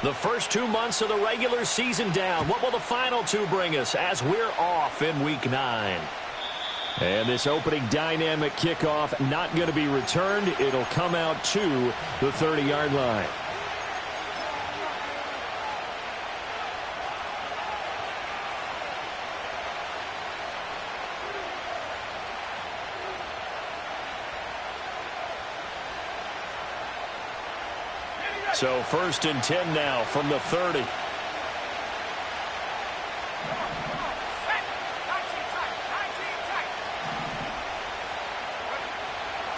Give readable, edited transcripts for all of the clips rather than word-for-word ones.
The first 2 months of the regular season down. What will the final two bring us as we're off in Week 9? And this opening dynamic kickoff not going to be returned. It'll come out to the 30-yard line. So 1st and 10 now from the 30.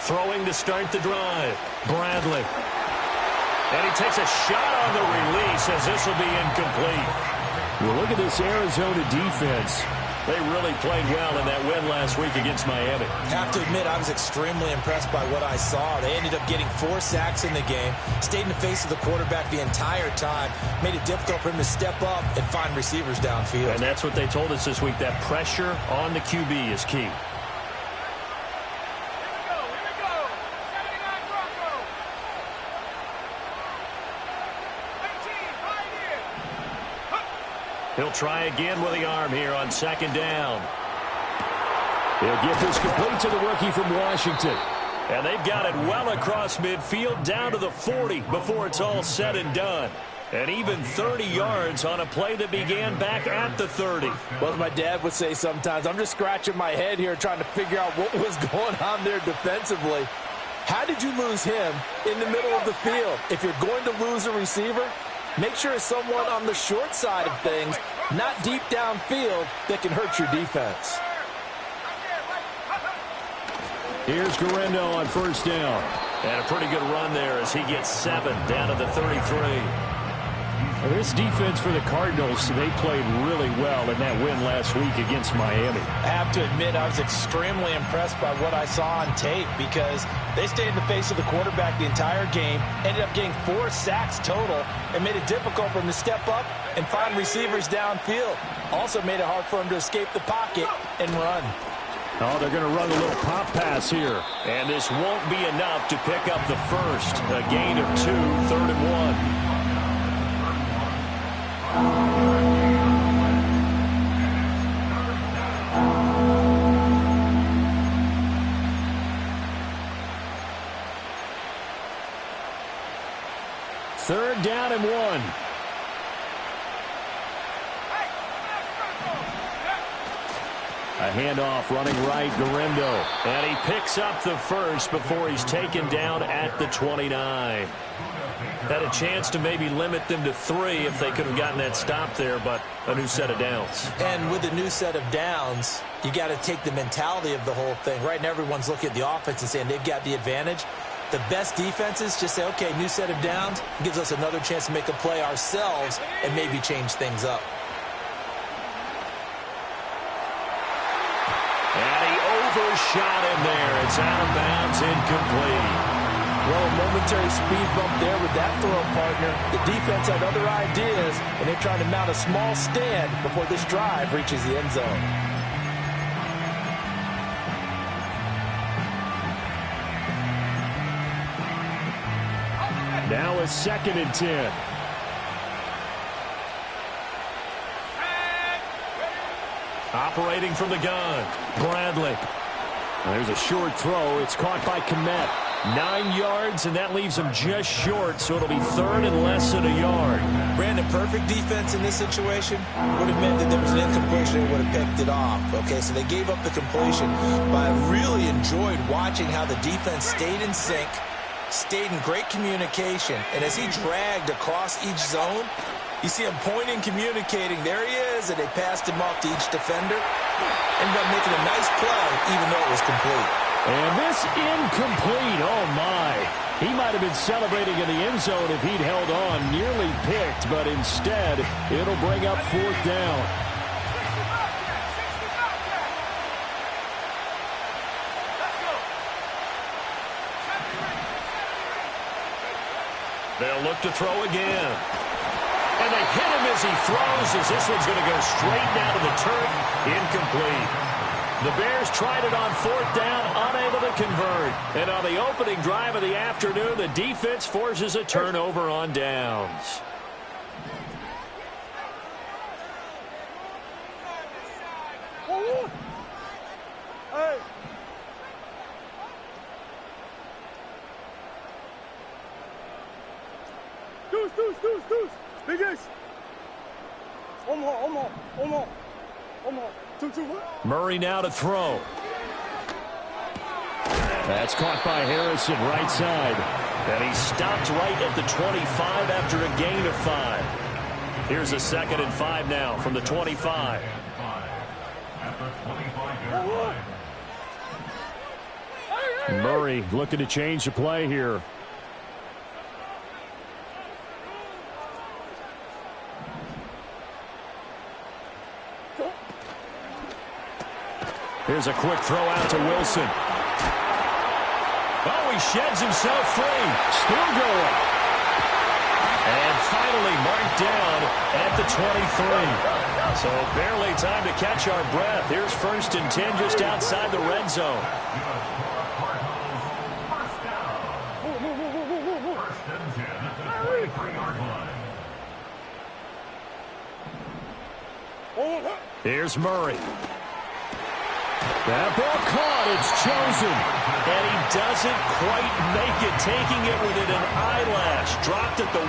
Throwing to start the drive. Bradley. And he takes a shot on the release as this will be incomplete. Well, look at this Arizona defense. They really played well in that win last week against Miami. Have to admit, I was extremely impressed by what I saw. They ended up getting 4 sacks in the game, stayed in the face of the quarterback the entire time, made it difficult for him to step up and find receivers downfield. And that's what they told us this week, that pressure on the QB is key. He'll try again with the arm here on 2nd down. He'll get this complete to the rookie from Washington. And they've got it well across midfield down to the 40 before it's all said and done. And even 30 yards on a play that began back at the 30. Well, as my dad would say sometimes, I'm just scratching my head here trying to figure out what was going on there defensively. How did you lose him in the middle of the field? If you're going to lose a receiver, make sure it's someone on the short side of things, not deep downfield, that can hurt your defense. Here's Guerrero on 1st down. And a pretty good run there as he gets 7 down to the 33. Well, this defense for the Cardinals, they played really well in that win last week against Miami. I have to admit, I was extremely impressed by what I saw on tape because they stayed in the face of the quarterback the entire game, ended up getting 4 sacks total, and made it difficult for him to step up and find receivers downfield. Also made it hard for him to escape the pocket and run. Oh, they're going to run a little pop pass here. And this won't be enough to pick up the first. A gain of 2, 3rd and 1. Third down and 1. A handoff running right, Guerrero. And he picks up the first before he's taken down at the 29. Had a chance to maybe limit them to 3 if they could have gotten that stop there, but a new set of downs. And with a new set of downs, you got to take the mentality of the whole thing. Right now, everyone's looking at the offense and saying they've got the advantage. The best defenses just say, okay, new set of downs, gives us another chance to make a play ourselves and maybe change things up. And he overshot him there. It's out of bounds, incomplete. Well, a momentary speed bump there with that throw, partner. The defense had other ideas, and they're trying to mount a small stand before this drive reaches the end zone. Now it's 2nd and 10. Operating from the gun, Bradley. There's a short throw. It's caught by Komet. 9 yards, and that leaves him just short, so it'll be 3rd and less than a yard. Brandon, perfect defense in this situation would have meant that there was an incompletion and would have picked it off. Okay, so they gave up the completion, but I really enjoyed watching how the defense stayed in sync, stayed in great communication, and as he dragged across each zone, you see him pointing, communicating. There he is, and they passed him off to each defender. Ended up making a nice play, even though it was complete. And this incomplete, oh my. He might have been celebrating in the end zone if he'd held on, nearly picked, but instead it'll bring up 4th down. They'll look to throw again. And they hit him as he throws, as this one's going to go straight down to the turf. Incomplete. The Bears tried it on 4th down, unable able to convert. And on the opening drive of the afternoon, the defense forces a turnover on downs. Murray now to throw. That's caught by Harrison, right side. And he stopped right at the 25 after a gain of 5. Here's a 2nd and 5 now from the 25. Murray looking to change the play here. Here's a quick throw out to Wilson. Oh, he sheds himself free. Still going. And finally marked down at the 23. So barely time to catch our breath. Here's 1st and 10 just outside the red zone. Here's Murray. That ball caught. It's chosen. And he doesn't quite make it, taking it within an eyelash. Dropped at the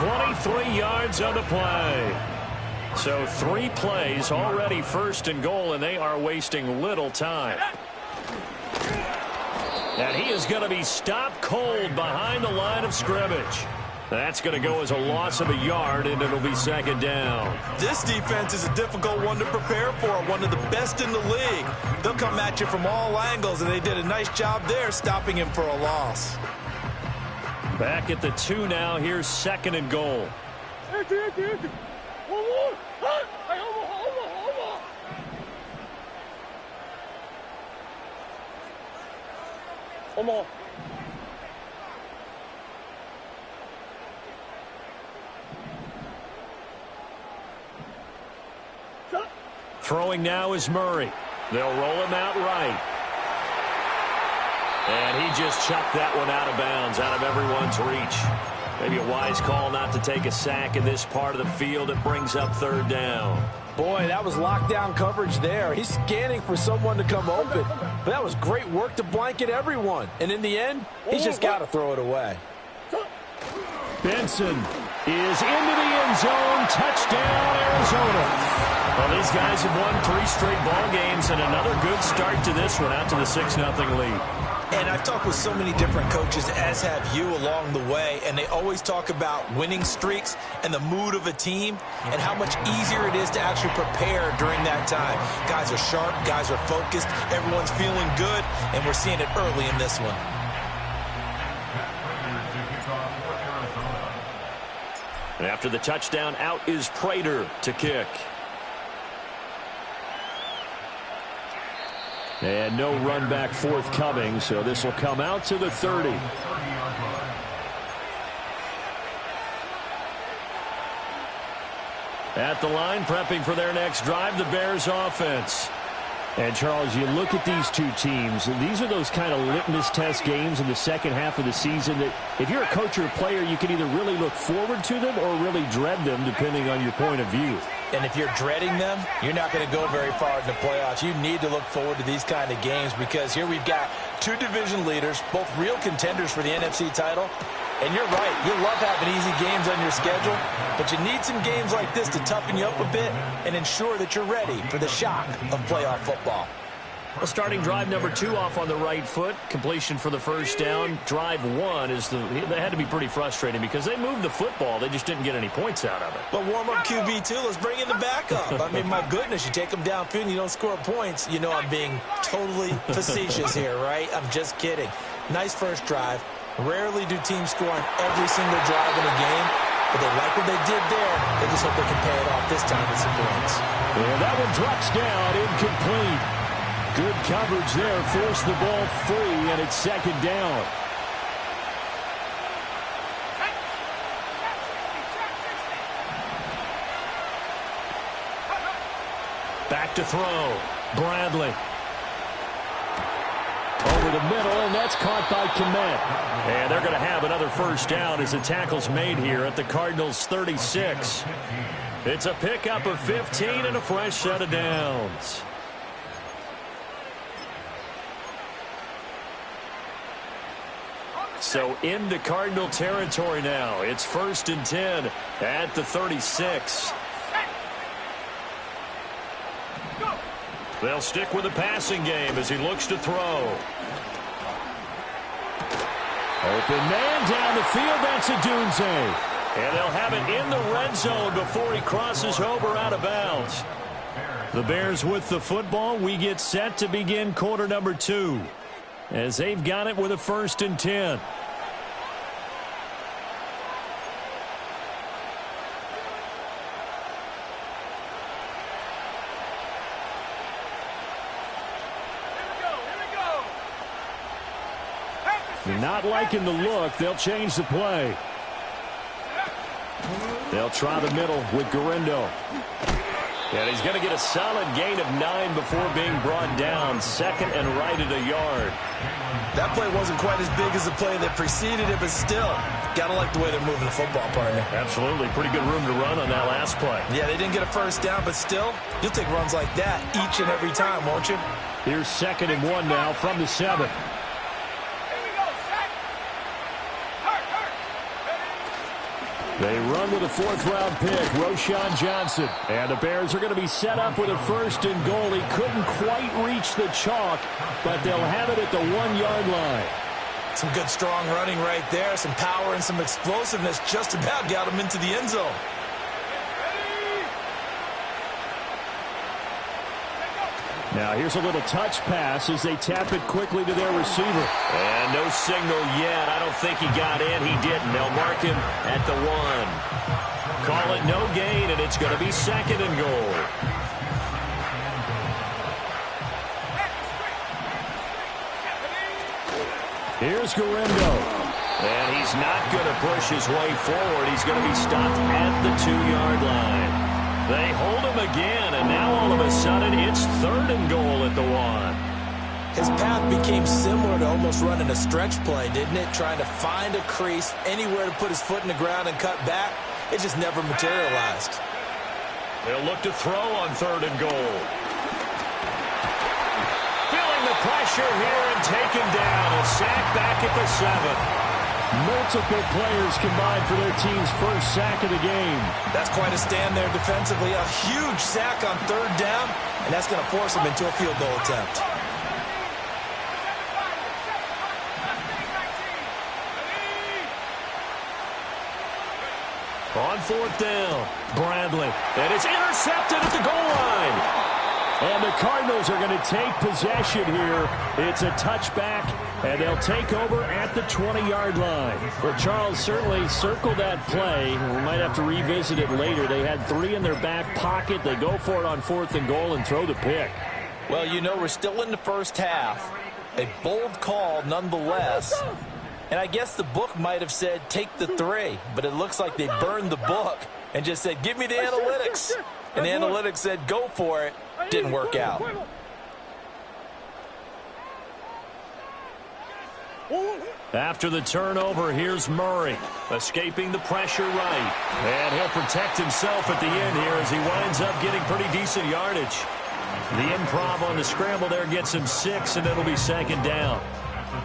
1. 23 yards on the play. So 3 plays, already 1st and goal, and they are wasting little time. And he is going to be stopped cold behind the line of scrimmage. That's going to go as a loss of a yard, and it'll be 2nd down. This defense is a difficult one to prepare for, one of the best in the league. They'll come at you from all angles, and they did a nice job there stopping him for a loss. Back at the 2 now. Here's 2nd and goal. Throwing now is Murray. They'll roll him out right. And he just chucked that one out of bounds, out of everyone's reach. Maybe a wise call not to take a sack in this part of the field. It brings up 3rd down. Boy, that was lockdown coverage there. He's scanning for someone to come open. But that was great work to blanket everyone. And in the end, he's just got to throw it away. Benson is into the end zone. Touchdown, Arizona. Well, these guys have won 3 straight ball games, and another good start to this one, out to the 6-0 lead. And I've talked with so many different coaches, as have you, along the way, and they always talk about winning streaks and the mood of a team and how much easier it is to actually prepare during that time. Guys are sharp, guys are focused, everyone's feeling good, and we're seeing it early in this one. And after the touchdown, out is Prater to kick. And no run back forthcoming, so this will come out to the 30. At the line, prepping for their next drive, the Bears offense. And, Charles, you look at these two teams, and these are those kind of litmus test games in the second half of the season that if you're a coach or a player, you can either really look forward to them or really dread them, depending on your point of view. And if you're dreading them, you're not going to go very far in the playoffs. You need to look forward to these kind of games because here we've got 2 division leaders, both real contenders for the NFC title. And you're right, you love having easy games on your schedule, but you need some games like this to toughen you up a bit and ensure that you're ready for the shock of playoff football. Well, starting drive number 2 off on the right foot. Completion for the 1st down. Drive 1 is they had to be pretty frustrating because they moved the football. They just didn't get any points out of it. But warm up QB2, let's bring in the backup. I mean, my goodness, you take them downfield and you don't score points. You know I'm being totally facetious here, right? I'm just kidding. Nice first drive. Rarely do teams score on every single drive in a game, but they like what they did there. They just hope they can pay it off this time with some points. And that one drops down, incomplete. Good coverage there, forced the ball free, and it's 2nd down. Back to throw. Bradley. over the middle, and that's caught by Kmet. And they're going to have another first down as the tackle's made here at the Cardinals' 36. It's a pickup of 15 and a fresh set of downs. So into Cardinal territory now. It's 1st and 10 at the 36. They'll stick with the passing game as he looks to throw. Open man down the field. That's Odunze. And they'll have it in the red zone before he crosses over out of bounds. The Bears with the football. We get set to begin quarter number 2 as they've got it with a 1st and 10. Not liking the look. They'll change the play. They'll try the middle with Garindo. And he's going to get a solid gain of 9 before being brought down. 2nd and right at a yard. That play wasn't quite as big as the play that preceded it, but still, got to like the way they're moving the football, partner. Absolutely. Pretty good room to run on that last play. Yeah, they didn't get a first down, but still, you'll take runs like that each and every time, won't you? Here's 2nd and 1 now from the 7. They run with a 4th-round pick, Roschon Johnson. And the Bears are going to be set up with a 1st and goal. He couldn't quite reach the chalk, but they'll have it at the 1-yard line. Some good, strong running right there. Some power and some explosiveness just about got him into the end zone. Now here's a little touch pass as they tap it quickly to their receiver. And no signal yet. I don't think he got in. He didn't. They'll mark him at the 1. Call it no gain, and it's going to be 2nd and goal. Here's Garindo. And he's not going to push his way forward. He's going to be stopped at the 2-yard line. They hold him again, and now all of a sudden it's 3rd and goal at the 1. His path became similar to almost running a stretch play, didn't it? Trying to find a crease, anywhere to put his foot in the ground and cut back. It just never materialized. They'll look to throw on 3rd and goal. Feeling the pressure here and taken down. A sack back at the 7. Multiple players combined for their team's first sack of the game. That's quite a stand there defensively. A huge sack on 3rd down, and that's going to force him into a field goal attempt. On 4th down, Bradley. And it's intercepted at the goal line. And the Cardinals are going to take possession here. It's a touchback, and they'll take over at the 20-yard line. Well, Charles, certainly circle that play. We might have to revisit it later. They had 3 in their back pocket. They go for it on 4th and goal and throw the pick. Well, you know, we're still in the first half. A bold call nonetheless. And I guess the book might have said take the 3, but it looks like they burned the book and just said, give me the analytics. And the analytics said, go for it. Didn't work out. After the turnover, here's Murray, escaping the pressure right. And he'll protect himself at the end here as he winds up getting pretty decent yardage. The improv on the scramble there gets him 6, and it'll be 2nd down.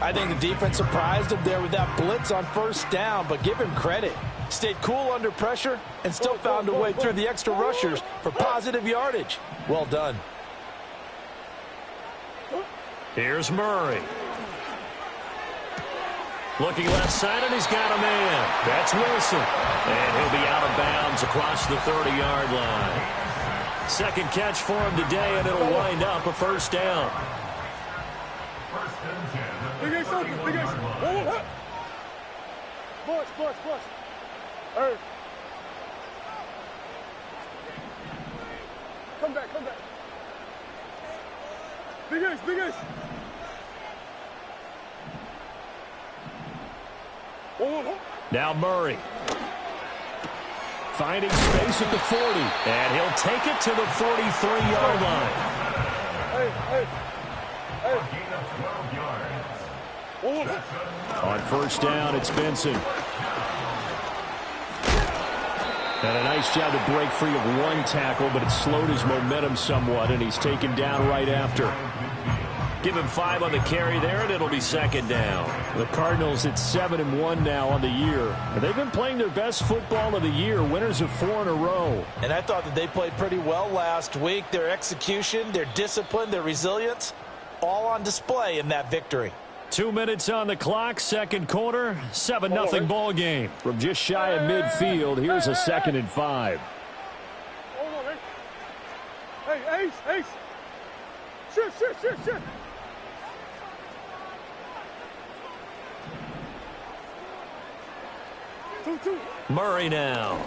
I think the defense surprised him there with that blitz on 1st down, but give him credit. Stayed cool under pressure and still found a way through the extra rushers for positive yardage. Well done. Here's Murray. Looking left side, and he's got a man. That's Wilson. And he'll be out of bounds across the 30-yard line. 2nd catch for him today, and it'll wind up a 1st down. Push. Hey. Come back. Big Ace. Now Murray. Finding space at the 40. And he'll take it to the 43-yard line. Hey. On first down, it's Benson. And a nice job to break free of one tackle, but it slowed his momentum somewhat, and he's taken down right after. Give him 5 on the carry there, and it'll be second down. The Cardinals at 7-1 now on the year. And they've been playing their best football of the year, winners of 4 in a row. And I thought that they played pretty well last week. Their execution, their discipline, their resilience, all on display in that victory. 2 minutes on the clock, second quarter, 7-0 ball game. From just shy of midfield, here's a 2nd and 5. Hey, Ace. Shit. Two. Murray now.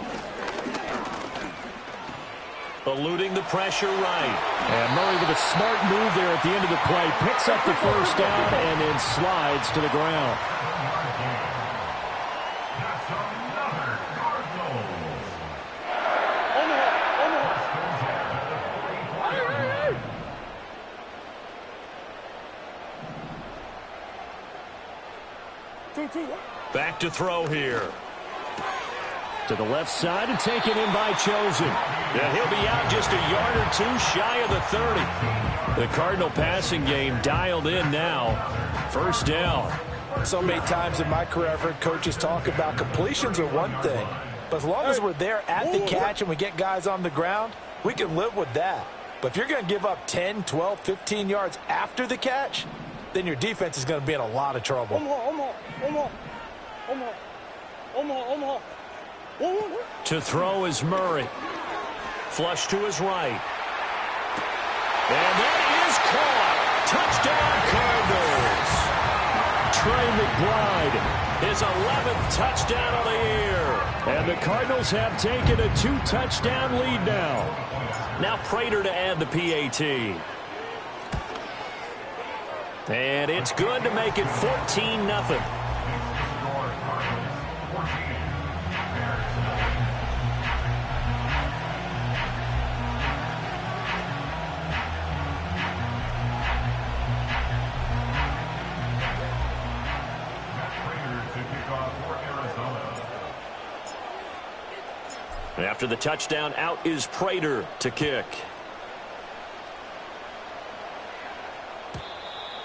Eluding the pressure right. And Murray with a smart move there at the end of the play. Picks up the first down and then slides to the ground. Two. Back to throw here. To the left side and taken in by Chosen. Yeah, he'll be out just a yard or 2 shy of the 30. The Cardinal passing game dialed in now. First down. So many times in my career I've heard coaches talk about completions are one thing. But as long as we're there at the catch and we get guys on the ground, we can live with that. But if you're going to give up 10, 12, 15 yards after the catch, then your defense is going to be in a lot of trouble. Omaha. To throw is Murray. Flush to his right. And that is caught. Touchdown, Cardinals. Trey McBride. His 11th touchdown of the year. And the Cardinals have taken a 2-touchdown lead now. Now Prater to add the PAT. And it's good to make it 14-0. After the touchdown, out is Prater to kick.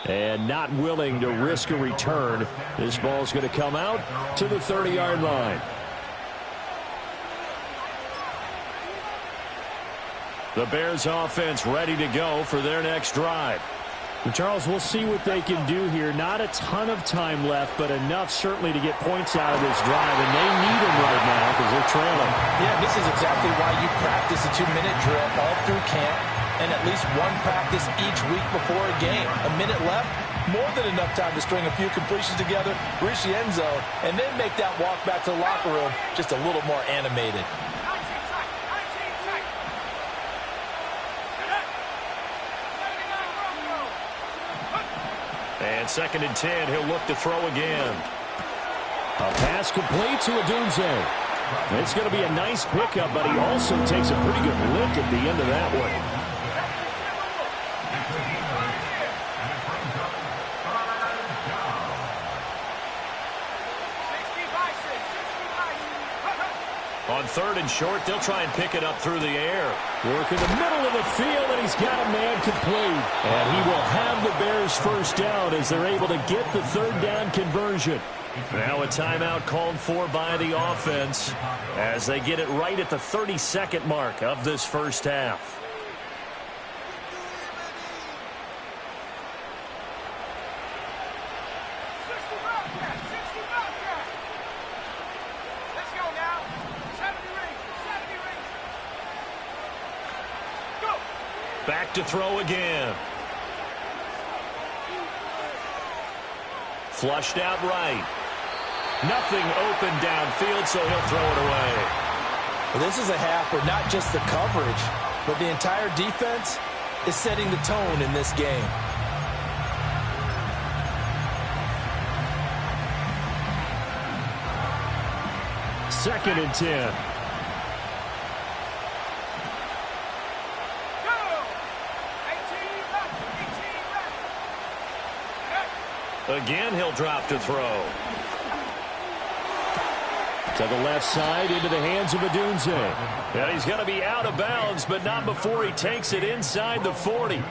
And not willing to risk a return. This ball's going to come out to the 30-yard line. The Bears offense ready to go for their next drive. And Charles, we'll see what they can do here. Not a ton of time left, but enough certainly to get points out of this drive. And they need them right now because they're trailing. Yeah, this is exactly why you practice a 2-minute drill all through camp and at least one practice each week before a game. A minute left, more than enough time to string a few completions together, reach the end zone, and then make that walk back to the locker room just a little more animated. And 2nd and 10, he'll look to throw again. A pass complete to Adunze. It's going to be a nice pickup, but he also takes a pretty good lick at the end of that one. On 3rd and short, they'll try and pick it up through the air. Work in the middle of the field, and he's got a man complete. And he will have the Bears first down as they're able to get the 3rd down conversion. Now a timeout called for by the offense as they get it right at the 32nd mark of this first half. Back to throw again. Flushed out right. Nothing open downfield, so he'll throw it away. Well, this is a half where not just the coverage, but the entire defense is setting the tone in this game. Second and 10. Again, he'll drop to throw. To the left side, into the hands of Adunze. And he's going to be out of bounds, but not before he takes it inside the 40.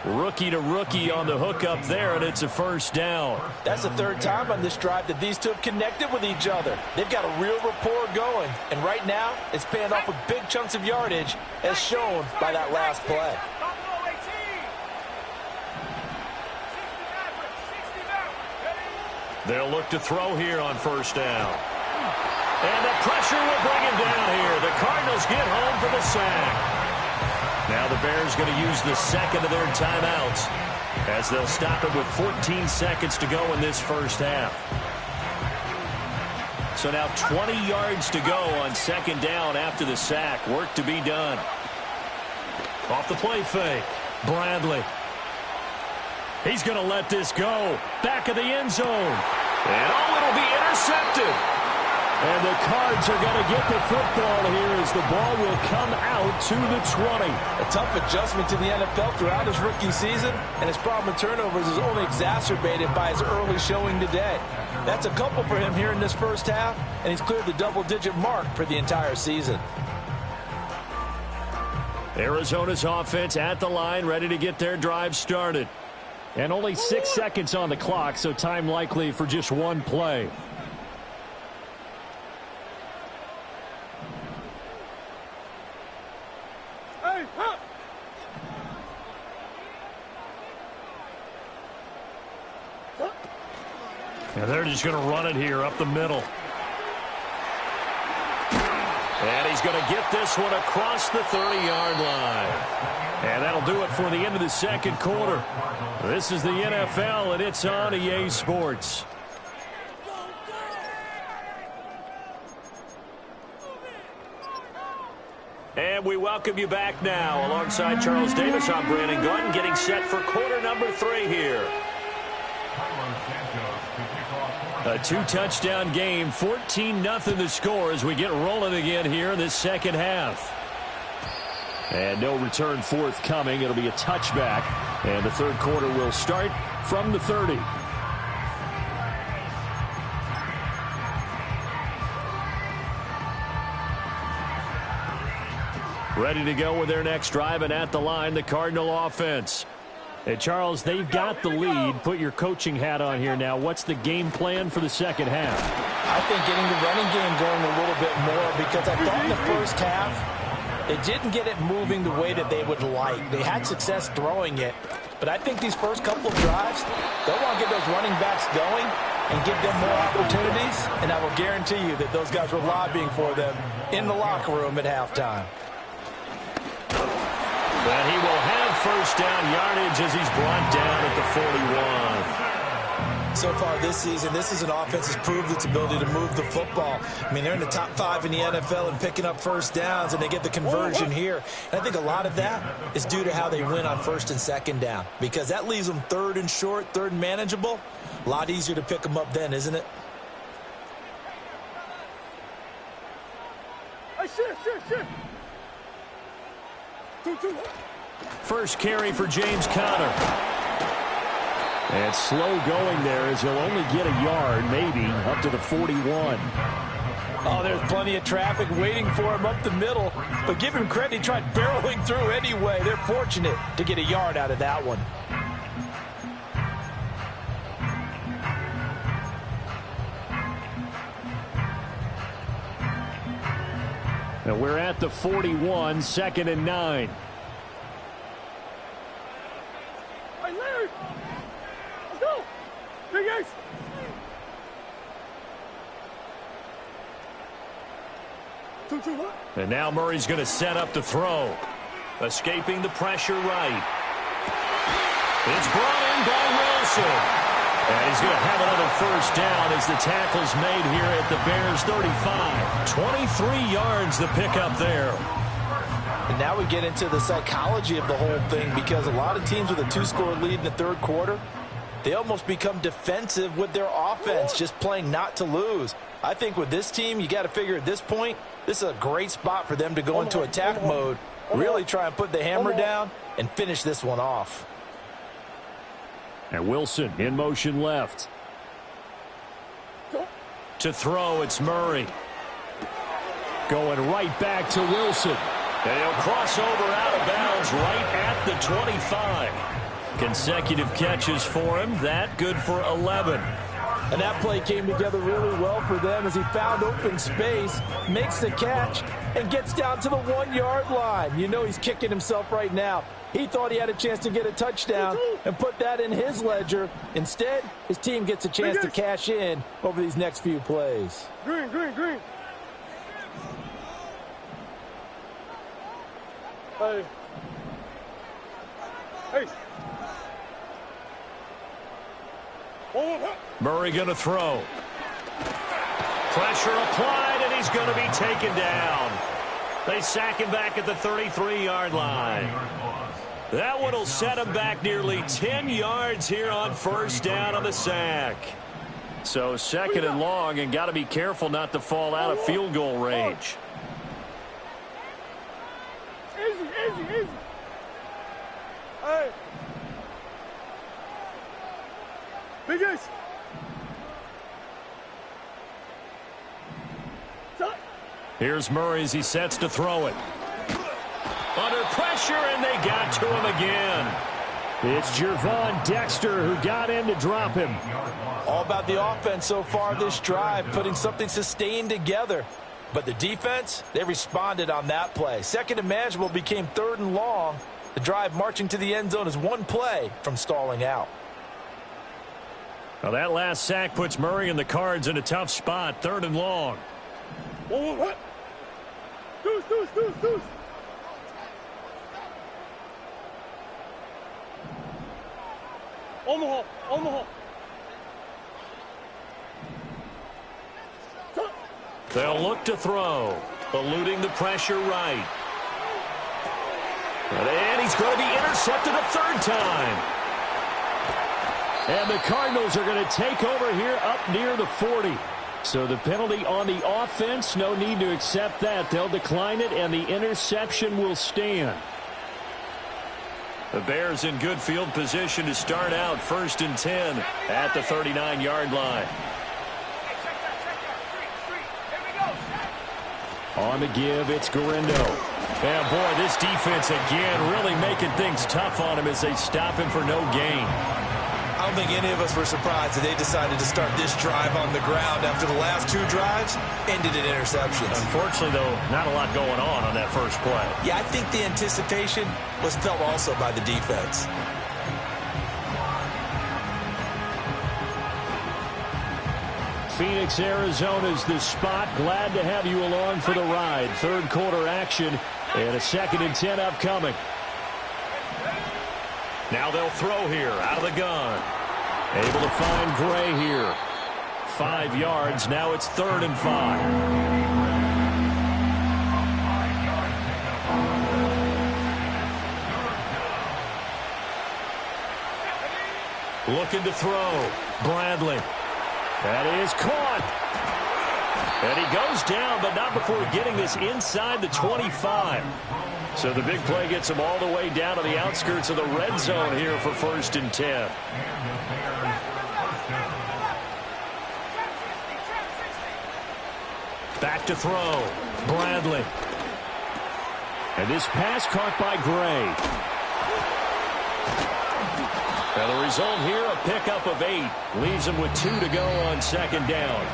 Rookie to rookie on the hook up there, and it's a first down. That's the third time on this drive that these two have connected with each other. They've got a real rapport going, and right now it's paying off with big chunks of yardage, as shown by that last play. They'll look to throw here on first down. And the pressure will bring him down here. The Cardinals get home for the sack. Now the Bears going to use the second of their timeouts as they'll stop it with 14 seconds to go in this first half. So now 20 yards to go on second down after the sack. Work to be done. Off the play fake. Bradley. He's going to let this go. Back of the end zone. And it'll be intercepted. And the Cards are going to get the football here as the ball will come out to the 20. A tough adjustment to the NFL throughout his rookie season, and his problem with turnovers is only exacerbated by his early showing today. That's a couple for him here in this first half, and he's cleared the double-digit mark for the entire season. Arizona's offense at the line, ready to get their drive started. And only 6 seconds on the clock, so time likely for just one play. And they're just going to run it here up the middle. And he's going to get this one across the 30-yard line. And that'll do it for the end of the second quarter. This is the NFL, and it's on EA Sports. And we welcome you back now. Alongside Charles Davis, I'm Brandon Gunn, getting set for quarter number 3 here. A 2-touchdown game, 14-0 the score as we get rolling again here in this second half. And no return forthcoming. It'll be a touchback. And the third quarter will start from the 30. Ready to go with their next drive, and at the line, the Cardinal offense. Hey, Charles, they've got the lead. Put your coaching hat on here now. What's the game plan for the second half? I think getting the running game going a little bit more, because I thought in the first half they didn't get it moving the way that they would like. They had success throwing it, but I think these first couple of drives, they'll want to get those running backs going and give them more opportunities, and I will guarantee you that those guys were lobbying for them in the locker room at halftime. And he will have first down yardage as he's brought down at the 41. So far this season, this is an offense that's proved its ability to move the football. I mean, they're in the top 5 in the NFL and picking up first downs, and they get the conversion here. And I think a lot of that is due to how they win on first and second down, because that leaves them third and short, third and manageable. A lot easier to pick them up then, isn't it? Hey, shit. 2-2. First carry for James Conner. And slow going there as he'll only get a yard, maybe, up to the 41. Oh, there's plenty of traffic waiting for him up the middle. But give him credit, he tried barreling through anyway. They're fortunate to get a yard out of that one. And we're at the 41, 2nd and 9. Hey, Larry! Let's go! Big Ace! Two, And now Murray's going to set up to throw. Escaping the pressure right. It's brought in by Wilson. And he's going to have another first down as the tackle's made here at the Bears 35. 23 yards the pickup there. And now we get into the psychology of the whole thing, because a lot of teams with a 2-score lead in the third quarter, they almost become defensive with their offense, just playing not to lose. I think with this team, you got to figure at this point, this is a great spot for them to go into attack mode, really try and put the hammer down and finish this one off. And Wilson in motion left. To throw, it's Murray. Going right back to Wilson. And he'll cross over out of bounds right at the 25. Consecutive catches for him. That good for 11. And that play came together really well for them as he found open space, makes the catch, and gets down to the 1-yard line. You know he's kicking himself right now. He thought he had a chance to get a touchdown and put that in his ledger. Instead, his team gets a chance to cash in over these next few plays. Green, green, green. Hey. Hey. Murray going to throw. Pressure applied, and he's going to be taken down. They sack him back at the 33-yard line. That one will set him back nearly 10 yards here on first down on the sack. So second and long, and got to be careful not to fall out of field goal range. Easy, easy, easy. Hey. Big Ace. Here's Murray as he sets to throw it. Under pressure, and they got to him again. It's Gervon Dexter who got in to drop him. All about the offense so far this drive, putting something sustained together. But the defense, they responded on that play. Second and manageable became third and long. The drive marching to the end zone is one play from stalling out. Now that last sack puts Murray and the Cards in a tough spot, third and long. What? Deuce. Omaha. They'll look to throw, eluding the pressure right. And he's going to be intercepted a third time. And the Cardinals are going to take over here up near the 40. So the penalty on the offense, no need to accept that. They'll decline it, and the interception will stand. The Bears in good field position to start out first and 10 at the 39-yard line. On the give, it's Garindo. And boy, this defense again really making things tough on him as they stop him for no gain. I don't think any of us were surprised that they decided to start this drive on the ground after the last two drives ended in interceptions. Unfortunately, though, not a lot going on that first play. Yeah, I think the anticipation was felt also by the defense. Phoenix, Arizona's the spot. Glad to have you along for the ride. Third quarter action and a 2nd and 10 upcoming. Now they'll throw here out of the gun. Able to find Gray here. 5 yards. Now it's 3rd and 5. Looking to throw. Bradley. That is caught. And he goes down, but not before getting this inside the 25. So the big play gets him all the way down to the outskirts of the red zone here for 1st and 10. Back to throw. Bradley. And this pass caught by Gray. Now the result here, a pickup of 8. Leaves him with 2 to go on 2nd down.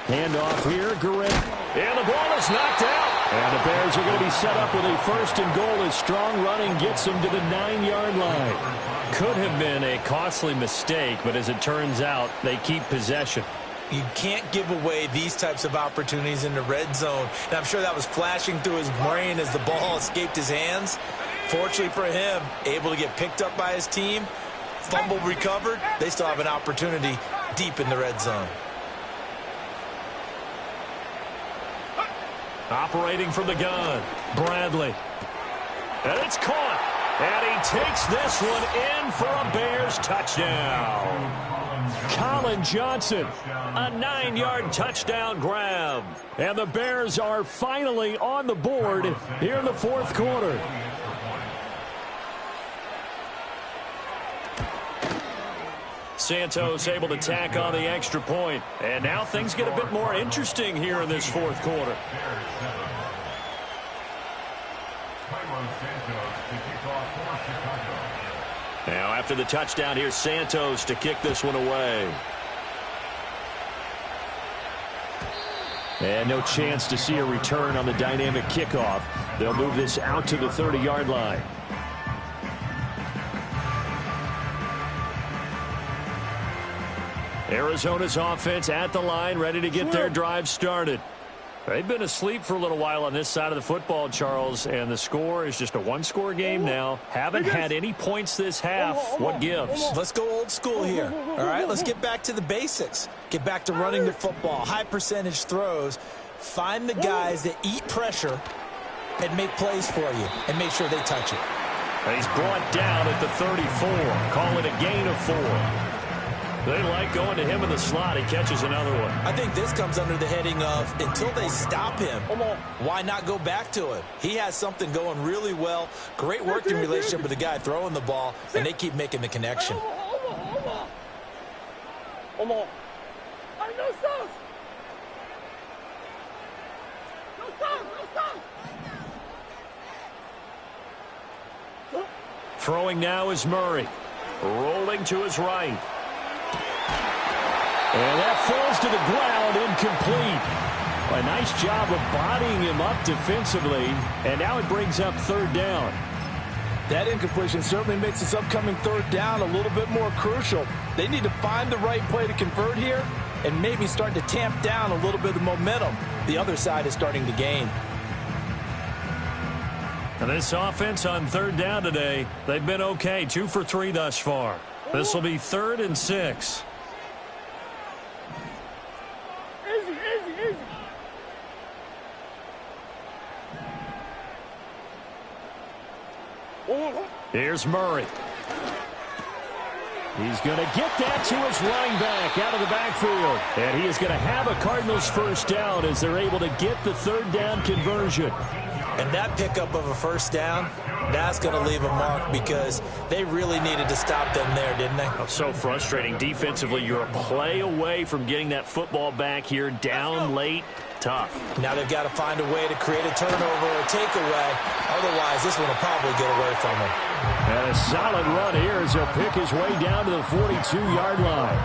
Handoff here, Gray. And the ball is knocked out. And the Bears are going to be set up with a 1st and goal as strong running gets them to the 9-yard line. Could have been a costly mistake, but as it turns out, they keep possession. You can't give away these types of opportunities in the red zone. And I'm sure that was flashing through his brain as the ball escaped his hands. Fortunately for him, able to get picked up by his team, fumble recovered. They still have an opportunity deep in the red zone. Operating from the gun, Bradley. And it's caught. And he takes this one in for a Bears touchdown. Colin Johnson, a 9-yard touchdown grab. And the Bears are finally on the board here in the fourth quarter. Santos able to tack on the extra point. And now things get a bit more interesting here in this fourth quarter. Now after the touchdown, here's Santos to kick this one away. And no chance to see a return on the dynamic kickoff. They'll move this out to the 30-yard line. Arizona's offense at the line, ready to get their drive started. They've been asleep for a little while on this side of the football, Charles, and the score is just a one-score game now. Haven't had any points this half. What gives? Let's go old school here. All right, let's get back to the basics. Get back to running the football, high-percentage throws. Find the guys that eat pressure and make plays for you and make sure they touch it. He's brought down at the 34. Call it a gain of 4. They like going to him in the slot. He catches another one. I think this comes under the heading of until they stop him, why not go back to it? He has something going really well. Great working relationship with the guy throwing the ball, and they keep making the connection. Throwing now is Murray. Rolling to his right. And that falls to the ground, incomplete. A nice job of bodying him up defensively, and now it brings up third down. That incompletion certainly makes this upcoming third down a little bit more crucial. They need to find the right play to convert here and maybe start to tamp down a little bit of momentum the other side is starting to gain. And this offense on third down today, they've been okay, 2 for 3 thus far. This will be 3rd and 6. Here's Murray. He's going to get that to his running back out of the backfield. And he is going to have a Cardinals first down as they're able to get the third down conversion. And that pickup of a first down, that's going to leave a mark because they really needed to stop them there, didn't they? Oh, so frustrating. Defensively, you're a play away from getting that football back here, down late. Tough. Now they've got to find a way to create a turnover or a takeaway. Otherwise, this one will probably get away from them. And a solid run here as he'll pick his way down to the 42-yard line.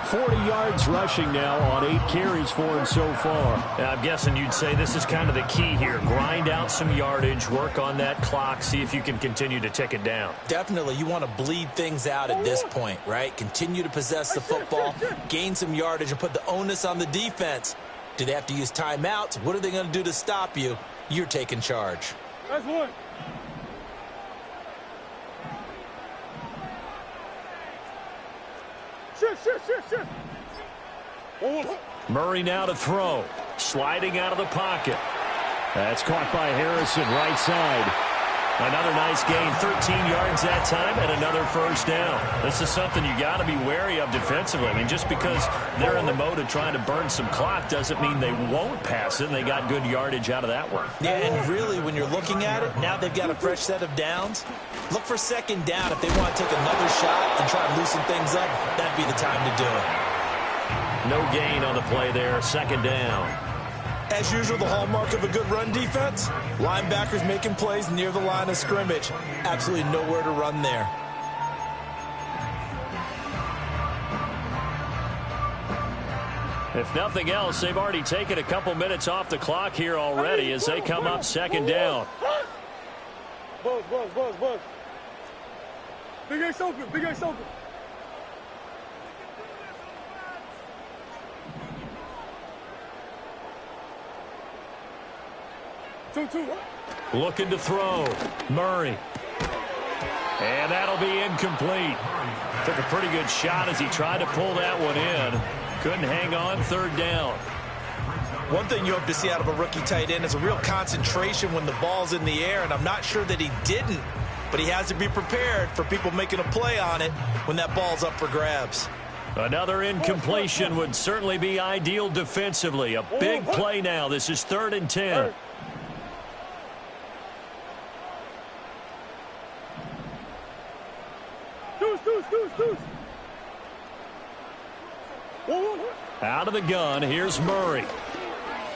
40 yards rushing now on 8 carries for him so far. And I'm guessing you'd say this is kind of the key here. Grind out some yardage, work on that clock, see if you can continue to tick it down. Definitely. You want to bleed things out at this point, right? Continue to possess the football, gain some yardage, and put the onus on the defense. Do they have to use timeouts? What are they going to do to stop you? You're taking charge. That's one. Shift. Murray now to throw. Sliding out of the pocket. That's caught by Harrison, right side. Another nice gain, 13 yards that time, and another first down. This is something you got to be wary of defensively. I mean, just because they're in the mode of trying to burn some clock doesn't mean they won't pass it, and they got good yardage out of that one. Yeah, and really, when you're looking at it, now they've got a fresh set of downs. Look for second down. If they want to take another shot and try to loosen things up, that'd be the time to do it. No gain on the play there, second down. As usual, the hallmark of a good run defense, linebackers making plays near the line of scrimmage. Absolutely nowhere to run there. If nothing else, they've already taken a couple minutes off the clock here already as they come up second down. Buzz. Big Ace open. 2-2. Looking to throw. Murray. And that'll be incomplete. Took a pretty good shot as he tried to pull that one in. Couldn't hang on, third down. One thing you hope to see out of a rookie tight end is a real concentration when the ball's in the air, and I'm not sure that he didn't, but he has to be prepared for people making a play on it when that ball's up for grabs. Another incompletion would certainly be ideal defensively. A big play now. This is 3rd and 10. Deuce. Out of the gun, here's Murray.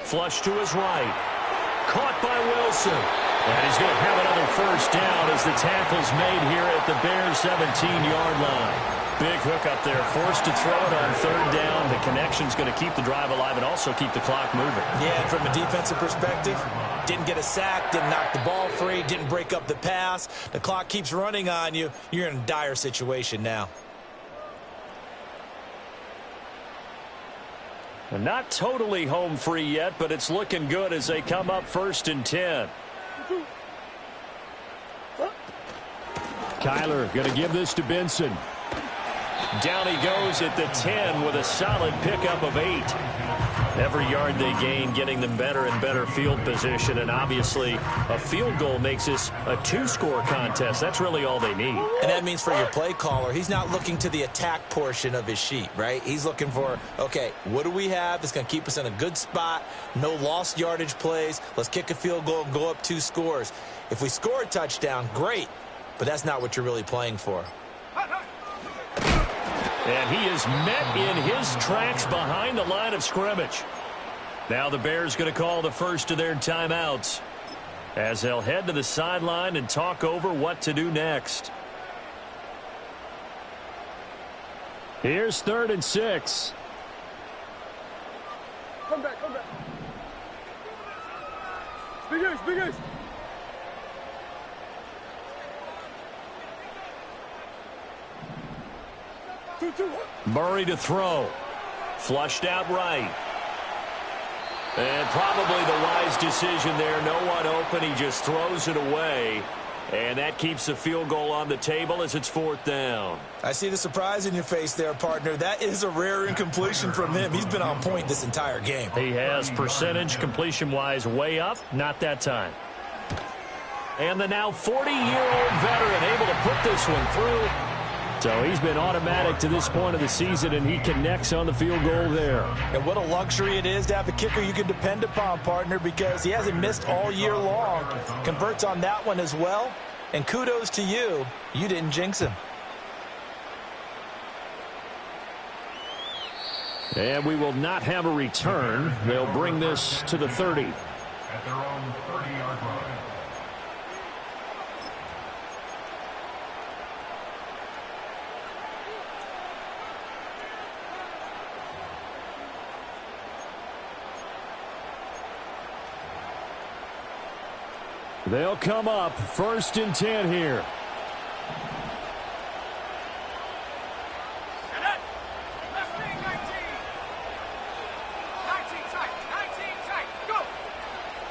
Flush to his right. Caught by Wilson. And he's going to have another first down as the tackle's made here at the Bears' 17-yard line. Big hook up there, forced to throw it on 3rd down. The connection's going to keep the drive alive and also keep the clock moving. Yeah, and from a defensive perspective, didn't get a sack, didn't knock the ball free, didn't break up the pass. The clock keeps running on you. You're in a dire situation now. And not totally home free yet, but it's looking good as they come up 1st and 10. Kyler going to give this to Benson. Down he goes at the 10 with a solid pickup of 8. Every yard they gain getting them better and better field position, and obviously a field goal makes this a 2-score contest. That's really all they need. And that means for your play caller, he's not looking to the attack portion of his sheet, right? He's looking for, okay, what do we have that's going to keep us in a good spot? No lost yardage plays. Let's kick a field goal and go up 2 scores. If we score a touchdown, great, but that's not what you're really playing for. And he is met in his tracks behind the line of scrimmage. Now the Bears going to call the first of their timeouts as they'll head to the sideline and talk over what to do next. Here's 3rd and 6. Come back. Big Ace. Murray to throw. Flushed out right. And probably the wise decision there. No one open. He just throws it away. And that keeps the field goal on the table as it's 4th down. I see the surprise in your face there, partner. That is a rare incompletion from him. He's been on point this entire game. He has percentage completion-wise way up. Not that time. And the now 40-year-old veteran able to put this one through. So he's been automatic to this point of the season, and he connects on the field goal there. And what a luxury it is to have a kicker you can depend upon, partner, because he hasn't missed all year long. Converts on that one as well. And kudos to you. You didn't jinx him. And we will not have a return. They'll bring this to the 30. At their own 30-yard line. They'll come up 1st and 10 here.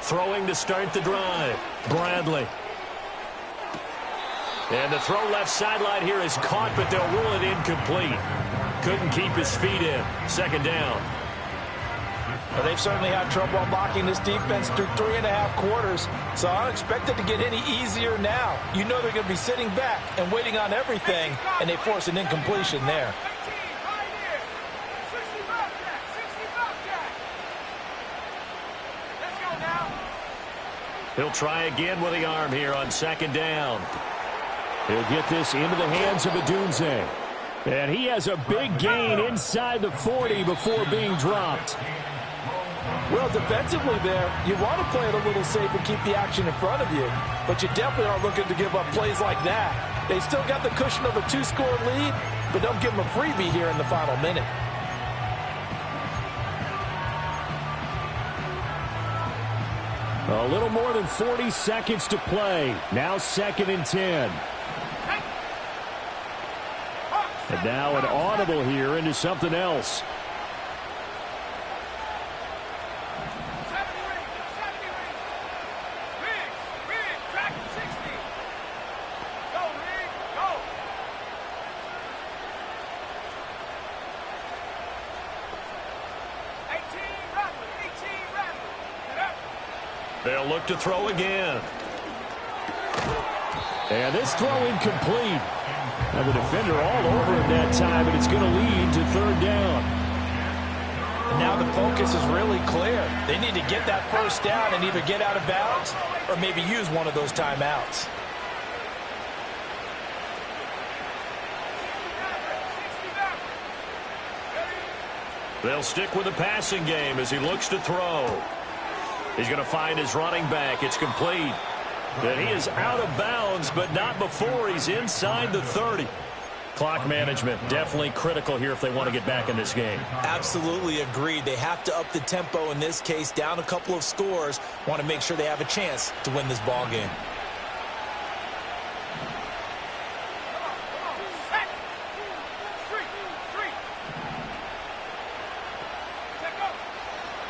Throwing to start the drive. Bradley. And the throw left sideline here is caught, but they'll rule it incomplete. Couldn't keep his feet in. 2nd down. Well, they've certainly had trouble unlocking this defense through 3.5 quarters, so I don't expect it to get any easier now. You know they're going to be sitting back and waiting on everything, and they force an incompletion there. He'll try again with the arm here on 2nd down. He'll get this into the hands of Adunze. And he has a big gain inside the 40 before being dropped. Well, defensively there, you want to play it a little safe and keep the action in front of you, but you definitely aren't looking to give up plays like that. They still got the cushion of a 2-score lead, but don't give them a freebie here in the final minute. A little more than 40 seconds to play. Now 2nd and 10. And now an audible here into something else. They'll look to throw again. And this throw incomplete. Now the defender all over him that time, and it's going to lead to third down. And now the focus is really clear. They need to get that first down and either get out of bounds or maybe use one of those timeouts. They'll stick with the passing game as he looks to throw. He's going to find his running back. It's complete. And he is out of bounds, but not before he's inside the 30. Clock management definitely critical here if they want to get back in this game. Absolutely agreed. They have to up the tempo in this case, down a couple of scores. Want to make sure they have a chance to win this ball game.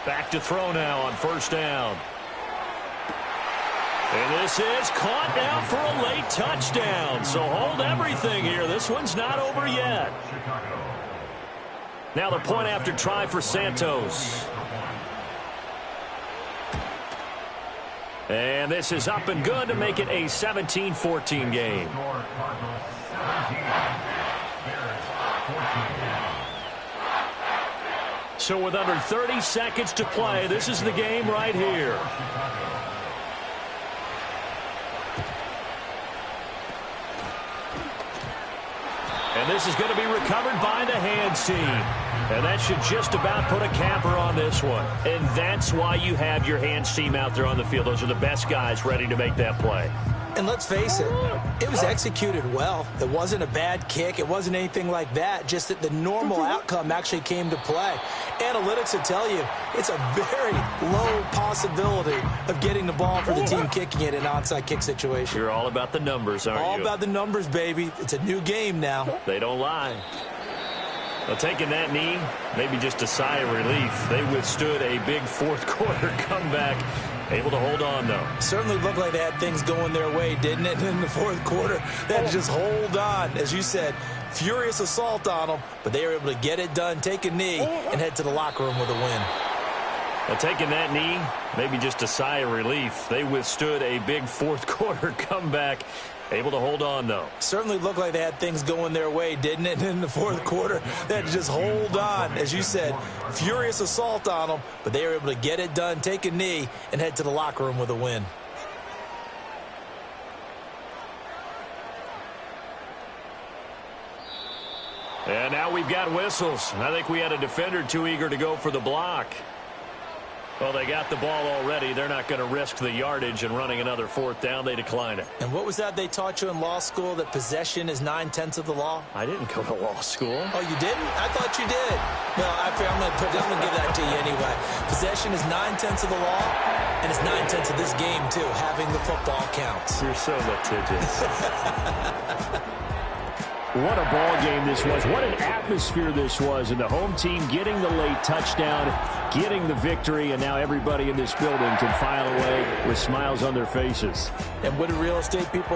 Back to throw now on first down. And this is caught down for a late touchdown. So hold everything here. This one's not over yet. Now the point after try for Santos. And this is up and good to make it a 17-14 game. So with under 30 seconds to play, this is the game right here. And this is going to be recovered by the hands team. And that should just about put a capper on this one. And that's why you have your hands team out there on the field. Those are the best guys ready to make that play. And let's face it, it was executed well. It wasn't a bad kick. It wasn't anything like that. Just that the normal outcome actually came to play. Analytics will tell you it's a very low possibility of getting the ball for the team kicking it in an onside kick situation. You're all about the numbers, aren't you? All about the numbers, baby. It's a new game now. They don't lie. Well, taking that knee, maybe just a sigh of relief. They withstood a big fourth quarter comeback. Able to hold on, though. Certainly looked like they had things going their way, didn't it? In the fourth quarter, they had to just hold on. As you said, furious assault on them, but they were able to get it done, take a knee, and head to the locker room with a win. Well, taking that knee, maybe just a sigh of relief. They withstood a big fourth quarter comeback. Able to hold on, though. Certainly looked like they had things going their way, didn't it? In the fourth quarter, they had to just hold on. As you said, furious assault on them, but they were able to get it done, take a knee, and head to the locker room with a win. And now we've got whistles. I think we had a defender too eager to go for the block. Well, they got the ball already. They're not going to risk the yardage and running another fourth down. They decline it. And what was that they taught you in law school, that possession is 9/10 of the law? I didn't go to law school. Oh, you didn't? I thought you did. No, I'm going to give that to you anyway. Possession is 9/10 of the law, and it's 9/10 of this game, too. Having the football counts. You're so litigious. What a ball game this was. What an atmosphere this was. And the home team getting the late touchdown, getting the victory, and now everybody in this building can file away with smiles on their faces. And what do real estate people